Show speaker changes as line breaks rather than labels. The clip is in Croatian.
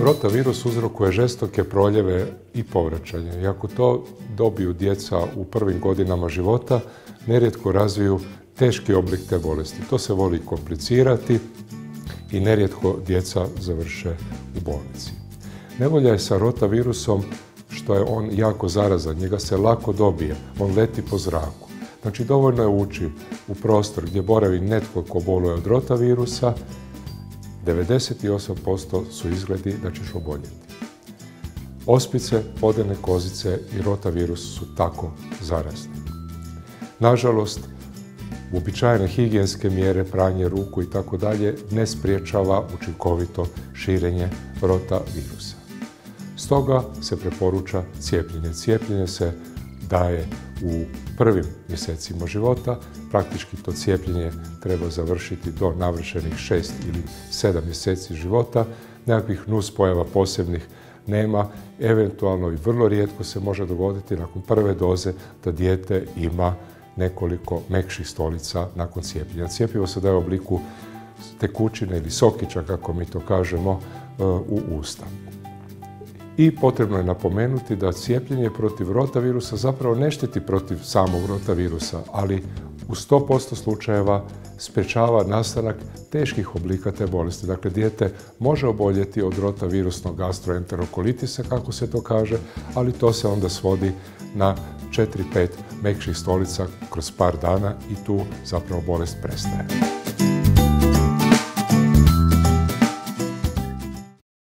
Rotavirus uzrokuje žestoke proljeve i povraćanje. I ako to dobiju djeca u prvim godinama života, nerijetko razviju teški oblik te bolesti. To se voli komplicirati i nerijetko djeca završe u bolnici. Nevolja je sa rotavirusom što je on jako zarazan, njega se lako dobije, on leti po zraku. Znači dovoljno je ući u prostor gdje boravi netko ko boluje od rotavirusa, 98% su izgledi da ćeš oboljeti. Ospice, podene kozice i rotavirus su tako zarazni. Nažalost, uobičajene higijenske mjere, pranje ruku i tako dalje ne spriječava učinkovito širenje rotavirusa. Stoga se preporuča cijepljenje. Cijepljenje se daje u prvim mjesecima života. Praktički to cijepljenje treba završiti do navršenih 6 ili 7 mjeseci života. Nekakvih nuspojava posebnih nema. Eventualno i vrlo rijetko se može dogoditi nakon prve doze da dijete ima nekoliko mekših stolica nakon cijepljenja. Cjepivo se daje u obliku tekućine ili sokića, kako mi to kažemo, u usta. I potrebno je napomenuti da cijepljenje protiv rotavirusa zapravo ne štiti protiv samog rotavirusa, ali u 100% slučajeva sprječava nastanak teških oblika te bolesti. Dakle, dijete može oboljeti od rotavirusnog gastroenterokolitisa, kako se to kaže, ali to se onda svodi na 4-5 mekših stolica kroz par dana i tu zapravo bolest prestaje.